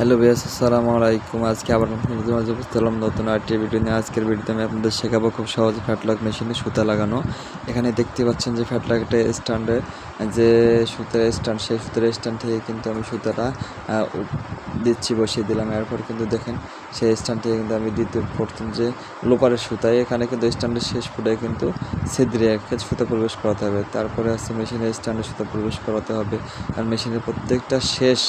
Hello viewers, আসসালামু আলাইকুম। আজকে আবার আপনাদের মাঝে উপস্থিত হলাম নতুন আরেকটি ভিডিও নিয়ে। আজকের ভিডিওতে আমি আপনাদের শেখাবো খুব সহজে ফ্যাটলক মেশিনে সুতা লাগানো। এখানে দেখতে পাচ্ছেন যে ফ্যাটলকের স্ট্যান্ডে যে সুতার স্ট্যান্ড, সেই সুতার স্ট্যান্ড থেকে কিন্তু আমি সুতাটা দিচ্ছি, বসিয়ে দিলাম। এরপর কিন্তু দেখেন সেই স্ট্যান্ড থেকে কিন্তু আমি প্রথম যে লোপারের সুতায় এখানে কিন্তু স্ট্যান্ডের শেষ ফুটায় কিন্তু ছিদ্রে একটা সুতা প্রবেশ করাতে হবে। তারপরে হচ্ছে মেশিনের স্ট্যান্ডে সুতা প্রবেশ করাতে হবে, আর মেশিনের প্রত্যেকটা শেষ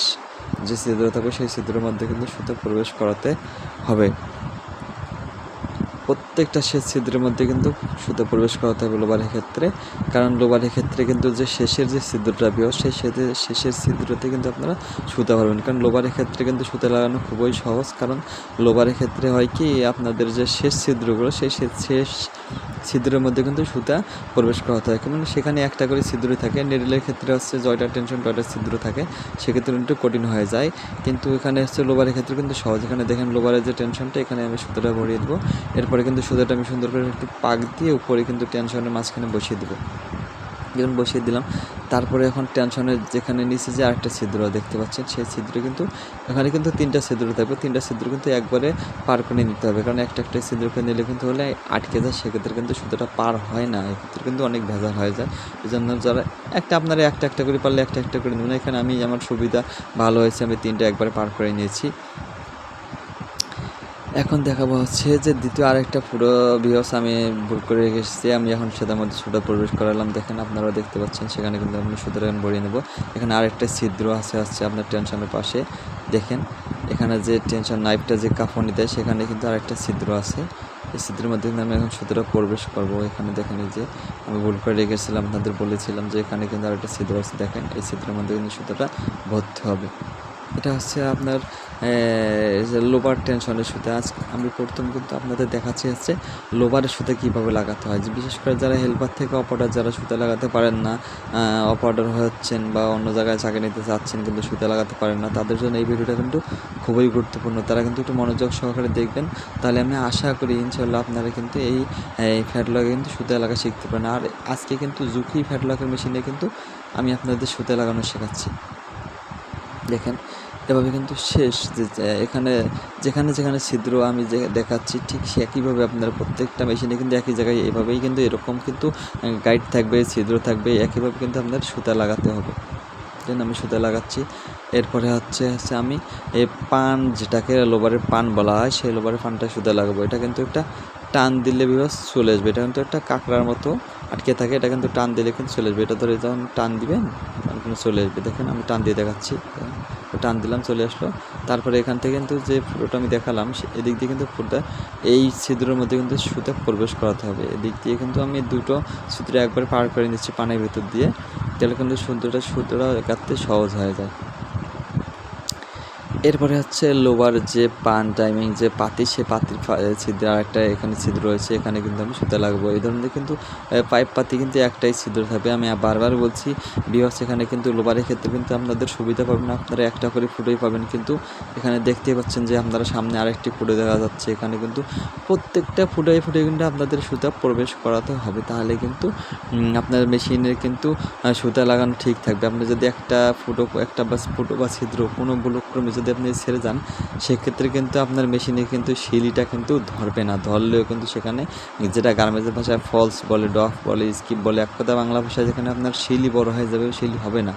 যে ছিদ্র থাকবে সেই ছিদ্রের মধ্যে কিন্তু সুতা প্রবেশ করাতে হবে। প্রত্যেকটা শেষ ছিদ্রের মধ্যে কিন্তু সুতা প্রবেশ করাতে হবে লোবারের ক্ষেত্রে, কারণ লোবারের ক্ষেত্রে কিন্তু যে শেষের যে ছিদ্রটা বের সেই শেষের ছিদ্রতে কিন্তু আপনারা সুতা ভরবেন। কারণ লোবারের ক্ষেত্রে কিন্তু সুতা লাগানো খুবই সহজ, কারণ লোবারের ক্ষেত্রে হয় কি আপনাদের যে শেষ ছিদ্রগুলো সেই শেষ ছিদ্রের মধ্যে কিন্তু সুতা প্রবেশ করাতে হয়, মানে সেখানে একটা করে ছিদ্র থাকে। নেডেলের ক্ষেত্রে হচ্ছে জয়টা টেনশন টয়টা ছিদ্র থাকে, সেক্ষেত্রে একটু কঠিন হয়ে যায়। কিন্তু এখানে হচ্ছে লোবারের ক্ষেত্রে কিন্তু সহজ। এখানে দেখেন লোবারের যে টেনশনটা, এখানে আমি সুতাটা ভরিয়ে দেবো। এরপরে কিন্তু সুতাটা আমি সুন্দর করে একটু পাক দিয়ে উপরে কিন্তু টেনশনের মাঝখানে বসিয়ে দেবো। যখন বসিয়ে দিলাম, তারপরে এখন টেনশনের যেখানে নিচে যে আরেকটা ছিদ্র দেখতে পাচ্ছেন, সেই ছিদ্র কিন্তু এখানে কিন্তু তিনটা ছিদ্র থাকবে। তিনটা ছিদ্র কিন্তু একবারে পার করে নিতে হবে, কারণ একটা ছিদ্রকে নিলে কিন্তু হলে আটকে যায়, সেক্ষেত্রে কিন্তু সুতোটা পার হয় না, এক্ষেত্রে কিন্তু অনেক ভেজাল হয়ে যায়। এই জন্য যারা আপনারা একটা করে পারলে একটা করে নেবেন। এখানে আমি আমার সুবিধা ভালো হয়েছে, আমি তিনটা একবারে পার করে নিয়েছি। এখন দেখাবো হচ্ছে যে দ্বিতীয় আরেকটা পুরো ভিউস আমি ভুল করে রেখেছি। আমি এখন সেটার মধ্যে সুতা প্রবেশ করালাম। দেখেন আপনারা দেখতে পাচ্ছেন, সেখানে কিন্তু আমি সুতাটা ভরিয়ে নেব। এখানে আরেকটা ছিদ্র আছে আপনার টেনশনের পাশে। দেখেন এখানে যে টেনশন নাইফটা যে কাফনি দেয়, সেখানে কিন্তু আরেকটা ছিদ্র আছে। এই ছিদ্রের মধ্যে কিন্তু আমি এখন সুতাটা প্রবেশ করবো। এখানে দেখেন এই যে আমি ভুল করে রেখেছিলাম, আপনাদের বলেছিলাম যে এখানে কিন্তু আরেকটা ছিদ্র আছে। দেখেন এই ছিদ্রের মধ্যে কিন্তু সুতাটা ভরতে হবে। এটা হচ্ছে আপনার লোবার টেনশনের সুতা। আজ আমি প্রথম কিন্তু আপনাদের দেখাচ্ছি হচ্ছে লোবারের সুতা কীভাবে লাগাতে হয়। যে বিশেষ করে যারা হেল্পার থেকে অপারেটর যারা সুতা লাগাতে পারেন না, অপারেটর হচ্ছেন বা অন্য জায়গায় চাকরি নিতে চাচ্ছেন কিন্তু সুতা লাগাতে পারেন না, তাদের জন্য এই ভিডিওটা কিন্তু খুবই গুরুত্বপূর্ণ। তারা কিন্তু একটু মনোযোগ সহকারে দেখবেন, তাহলে আমি আশা করি ইনশাল্লাহ আপনারা কিন্তু এই ফ্যাটলকে কিন্তু সুতা লাগা শিখতে পারেন। আর আজকে কিন্তু জুকি ফ্যাটলকের মেশিনে কিন্তু আমি আপনাদের সুতা লাগানো শেখাচ্ছি। দেখেন এভাবে কিন্তু শেষ যে এখানে যেখানে ছিদ্র আমি যে দেখাচ্ছি, ঠিক সে একইভাবে আপনারা প্রত্যেকটা মেশিনে কিন্তু একই জায়গায় এভাবেই কিন্তু এরকম কিন্তু গাইড থাকবে, ছিদ্র থাকবে, একইভাবে কিন্তু আপনার সুতা লাগাতে হবে। দেন আমি সুতা লাগাচ্ছি। এরপরে হচ্ছে আমি এই পান, যেটাকে লোবারের পান বলা হয়, সেই লোবারের পানটা সুতা লাগাবো। এটা কিন্তু একটা টান দিলে বিবাস চলে আসবে। এটা কিন্তু একটা কাঁকড়ার মতো আটকে থাকে, এটা কিন্তু টান দিলে কিন্তু চলে আসবে। এটা ধরে যখন টান দিবেন তখন চলে আসবে। দেখেন আমি টান দিয়ে দেখাচ্ছি, টান দিলাম চলে আসলো। তারপরে এখান থেকে কিন্তু যে ফুটোটা আমি দেখালাম, এদিক দিয়ে কিন্তু ফুটোটা এই ছিদ্রের মধ্যে কিন্তু সুতা প্রবেশ করাতে হবে। এদিক দিয়ে কিন্তু আমি দুটো সুতরে একবার পার করে নিচ্ছি পানের ভিতর দিয়ে, তাহলে কিন্তু সুতোটা কাটতে সহজ হয়ে যায়। এরপরে হচ্ছে লোবার যে পান টাইমিং যে পাতি, সে পাতির ছিদ্র আরেকটা এখানে ছিদ্র রয়েছে, এখানে কিন্তু আমি সুতা লাগবো। এই ধরনের কিন্তু পাইপ পাতি কিন্তু একটাই ছিদ্র থাকবে। আমি বারবার বলছি বিহস, এখানে কিন্তু লোবারের ক্ষেত্রে কিন্তু আপনাদের সুবিধা পাবেন, আপনারা একটা করে ফুটোই পাবেন। কিন্তু এখানে দেখতেই পাচ্ছেন যে আপনারা সামনে আরেকটি ফুটো দেখা যাচ্ছে, এখানে কিন্তু প্রত্যেকটা ফুটে কিন্তু আপনাদের সুতা প্রবেশ করাতে হবে, তাহলে কিন্তু আপনার মেশিনের কিন্তু সুতা লাগানো ঠিক থাকবে। আপনি যদি একটা ফুটো বা ছিদ্র কোনো ভুলক্রমে যদি আপনি ছেড়ে যান, সেক্ষেত্রে কিন্তু আপনার মেশিনে কিন্তু শিলিটা কিন্তু ধরবে না। ধরলেও কিন্তু সেখানে যেটা গার্মেন্টসের ভাষায় ফলস বলে, ডফ বলে, স্কিপ বলে, এক কথা বাংলা ভাষায় যেখানে আপনার শিলি বড় হয়ে যাবে, শিলি হবে না।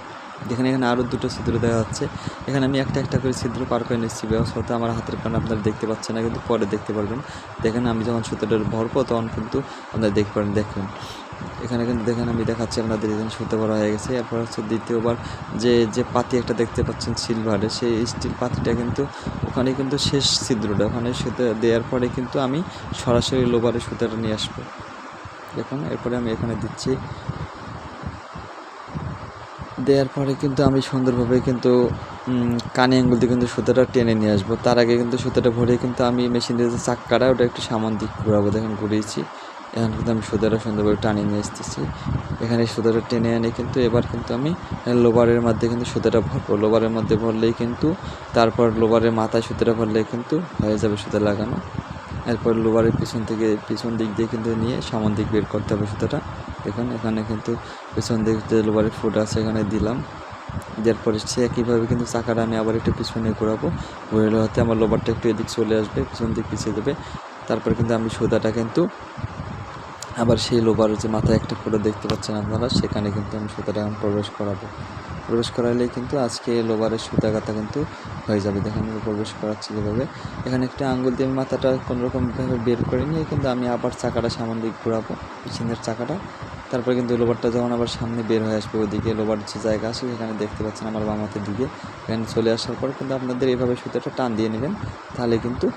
এখানে আরও দুটো ছিদ্র দেখা যাচ্ছে। এখানে আমি একটা করে ছিদ্র পার করে নিচ্ছি। ব্যবস্থা আমার হাতের কারণে আপনারা দেখতে পাচ্ছেন না, কিন্তু পরে দেখতে পারবেন। দেখেন আমি যখন সুতোটা ভরবো তখন কিন্তু আপনারা দেখতে পারেন। দেখুন এখানে কিন্তু দেখেন আমি দেখাচ্ছি আপনাদের, এখানে সুতো ভরা হয়ে গেছে। এরপর হচ্ছে দ্বিতীয়বার যে পাতি একটা দেখতে পাচ্ছেন সিলভারের, সেই স্টিল পাতিটা কিন্তু ওখানে কিন্তু শেষ ছিদ্রটা, ওখানে সুতো দেওয়ার পরে কিন্তু আমি সরাসরি লোবারের সুতোটা নিয়ে আসবো। দেখুন এরপরে আমি এখানে দিচ্ছি, দেওয়ার পরে কিন্তু আমি সুন্দরভাবে কিন্তু কানে আঙুল দিয়ে কিন্তু সুতোটা টেনে নিয়ে আসবো। তার আগে কিন্তু সুতোটা ভরে কিন্তু আমি মেশিনের যে চাক্কাটা ওটা একটু সামান দিক ঘুরাবো। দেখেন ঘুরিয়েছি, এখন কিন্তু আমি সুতোটা সুন্দরভাবে টানিয়ে নিয়ে আসতেছি। এখানে সুতোটা টেনে এনে কিন্তু এবার কিন্তু আমি লোবারের মধ্যে কিন্তু সুতোটা ভরবো। লোবারের মধ্যে ভরলেই কিন্তু তারপর লোবারের মাথায় সুতোটা ভরলেই কিন্তু হয়ে যাবে সুতো লাগানো। এরপর লোবারের পিছন দিক দিয়ে কিন্তু নিয়ে সামন দিক বের করতে হবে সুতোটা। দেখুন এখানে কিন্তু পিছন দিক যে লোবারের ফুট আছে এখানে দিলাম। দেওয়ার পরে সে একইভাবে কিন্তু চাকাটা আমি আবার একটু পিছনে ঘোরাবো, ঘুরলে হতে আমার লোবারটা একটু এদিক চলে আসবে, পিছন দিক পিছিয়ে দেবে। তারপর কিন্তু আমি সুতাটা কিন্তু আবার সেই লোবার যে মাথায় একটা ফুটো দেখতে পাচ্ছেন আপনারা, সেখানে কিন্তু আমি সুতাটা এখন প্রবেশ করাইলেই কিন্তু আজকে লোবারের সুতা কাটা কিন্তু হয়ে যাবে। দেখেন আমি প্রবেশ করাচ্ছি যেভাবে, এখানে একটা আঙ্গুল দিয়ে মাথাটা কোনোরকমভাবে বের করে নিয়ে কিন্তু আমি আবার চাকাটা সামনে দিক ঘোরাবো, পিছনের চাকাটা। তারপরে কিন্তু লোবারটা যখন আবার সামনে বের হয়ে আসবে, ওদিকে লোবার যে জায়গা আছে সেখানে দেখতে পাচ্ছেন আমার বাম হাতের দিকে, এখানে চলে আসার পর কিন্তু আপনাদের এইভাবে সুতাটা টান দিয়ে নেবেন, তাহলে কিন্তু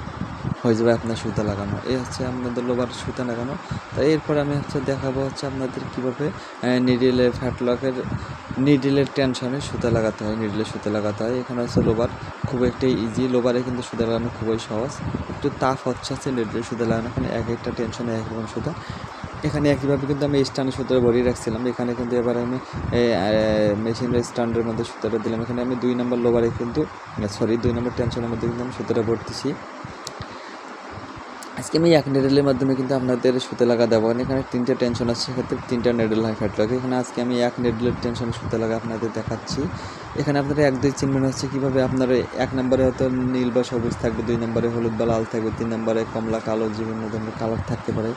হয়ে যাবে আপনার সুতা লাগানো। এই হচ্ছে আপনাদের লোবার সুতা লাগানো। তাই এরপর আমি দেখাবো আপনাদের কীভাবে নিডেলের ফ্যাটলকের নিডেলের টেনশনে সুতা লাগাতে হয়, নিডেলের সুতা লাগাতে হয়। এখানে হচ্ছে লোবার খুব একটা ইজি, লোবারে কিন্তু সুতা লাগানো খুবই সহজ। একটু টাফ হচ্ছে নিডেলের সুতা লাগানো, এখানে এক একটা টেনশনে এক রকম সুতা। এখানে একইভাবে কিন্তু আমি স্ট্যান্ডের সুতাটা ভরিয়ে রাখছিলাম, এখানে কিন্তু এবার আমি মেশিনের স্ট্যান্ডের মধ্যে সুতাটা দিলাম। এখানে আমি 2 নম্বর লোবারে কিন্তু 2 নম্বর টেনশনের মধ্যে কিন্তু আমি সুতাটা ভরতেছি। আজকে আমি এক নেডেলের মাধ্যমে কিন্তু আপনাদের সুতা লাগা দেবো। এখানে 3টে টেনশন আছে, সেক্ষেত্রে 3টা নেডেল হয় ফ্যাটলকে। এখানে আজকে আমি এক নেডেলের টেনশনে সুতা লাগা আপনাদের দেখাচ্ছি। এখানে আপনারা 1-2 চিনবেন হচ্ছে কীভাবে আপনারা 1 নম্বরে হয়তো নীল বা সবুজ থাকবে, 2 নম্বরে হলুদ বা লাল থাকবে, 3 নম্বরে কমলা কালো বিভিন্ন ধরনের কালার থাকতে পারে।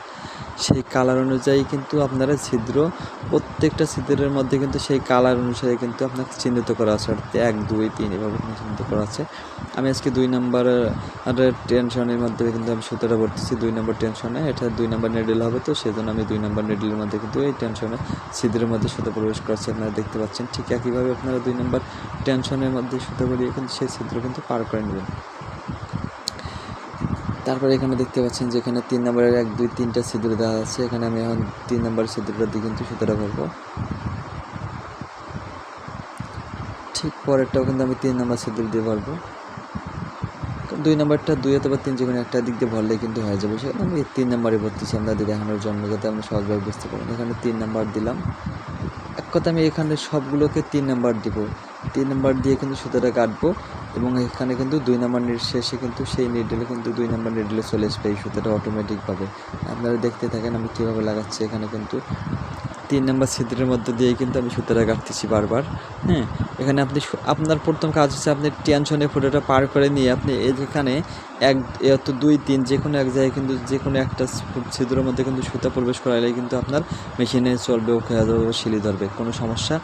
সেই কালার অনুযায়ী কিন্তু আপনারা ছিদ্র, প্রত্যেকটা ছিদ্রের মধ্যে কিন্তু সেই কালার অনুসারে কিন্তু আপনাকে চিহ্নিত করা আছে, অর্থাৎ 1, 2, 3 এভাবে চিহ্নিত করা আছে। আমি আজকে 2 নম্বরের টেনশনের মধ্যে কিন্তু আমি সুতাটা ভরতেছি 2 নম্বর টেনশনে। এটা 2 নম্বর নেডেল হবে, তো সেজন্য আমি 2 নম্বর নেডেলের মধ্যে কিন্তু এই টেনশনে ছিদ্রের মধ্যে সুতা প্রবেশ করাচ্ছি, আপনারা দেখতে পাচ্ছেন। ঠিক একইভাবে আপনারা 2 নম্বর টেনশনের মধ্যে সুতা ভরিয়ে কিন্তু সেই ছিদ্র কিন্তু পার করে নেবেন। তারপরে এখানে দেখতে পাচ্ছেন যে এখানে 3 নম্বরের 1, 2, 3টা ছিদ্র দেওয়া আছে। এখানে আমি এখন 3 নম্বরের ছিদ্রটা দিয়ে কিন্তু সুতাটা ভরবো। ঠিক পরেরটাও কিন্তু আমি 3 নম্বর ছিদ্র দিয়ে ভরবো। 2 নম্বরটা 2 অথবা 3 যেকোনো একটা দিক দিয়ে ভরলেই কিন্তু হয়ে যাবে। সেখানে আমি 3 নম্বরে ভরতেছি আপনাদের দেখানোর জন্য, যাতে আপনি সহজভাবে বুঝতে পারেন। এখানে 3 নম্বর দিলাম। এক কথা আমি এখানে সবগুলোকে 3 নম্বর দিব। 3 নম্বর দিয়ে কিন্তু সুতাটা কাটবো, এবং এখানে কিন্তু 2 নম্বর শেষে কিন্তু সেই নিডেলে কিন্তু 2 নম্বর নিডেলে চলে আসবে এই সুতাটা অটোমেটিকভাবে। আপনারা দেখতে থাকেন আমি কীভাবে লাগাচ্ছি। এখানে কিন্তু 3 নম্বর ছিদ্রের মধ্যে দিয়েই কিন্তু আমি সুতাটা কাটতেছি বারবার। হ্যাঁ, এখানে আপনার প্রথম কাজ হচ্ছে আপনি টেনশনে ফুটোটা পার করে নিয়ে আপনি যেখানে 1, 2, 3 যে কোনো এক জায়গায় কিন্তু যে কোনো একটা ছিদ্রের মধ্যে কিন্তু সুতা প্রবেশ করাইলেই কিন্তু আপনার মেশিনে চলবে, ওকে শিলি ধরবে, কোনো সমস্যা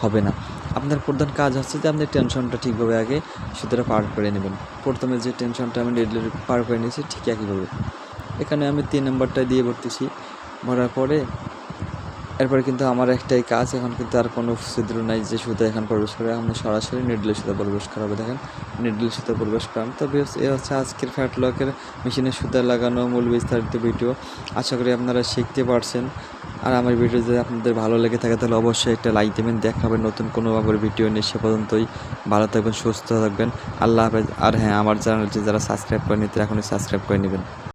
হবে না। আপনার প্রধান কাজ হচ্ছে যে আপনি টেনশনটা ঠিকভাবে আগে সুতাটা পার করে নেবেন। প্রথমে যে টেনশনটা আমি নিডেল পার করে নিয়েছি ঠিক একইভাবে এখানে আমি 3 নম্বরটা দিয়ে ভরতেছি। ভরার পরে এরপরে কিন্তু আমার একটাই কাজ, এখন কিন্তু আর কোনো ছিদ্র নাই যে সুতা এখন প্রবেশ করে, আমি সরাসরি নিডেলের সুতা প্রবেশ করাবো। দেখেন নিডেলের সুতা প্রবেশ করান। তো এ হচ্ছে আজকের ফ্যাটলকের মেশিনের সুতা লাগানো মূল বিস্তারিত ভিডিও। আশা করি আপনারা শিখতে পারছেন। আর আমার ভিডিও যদি আপনাদের ভালো লেগে থাকে তাহলে অবশ্যই একটা লাইক দেবেন। দেখা হবে নতুন কোনো আবার ভিডিও নিয়ে, সে পর্যন্তই ভালো থাকবেন, সুস্থ থাকবেন। আল্লাহ হাফেজ। আর হ্যাঁ, আমার চ্যানেলটি যারা সাবস্ক্রাইব করেনি তারা এখনই সাবস্ক্রাইব করে নেবেন।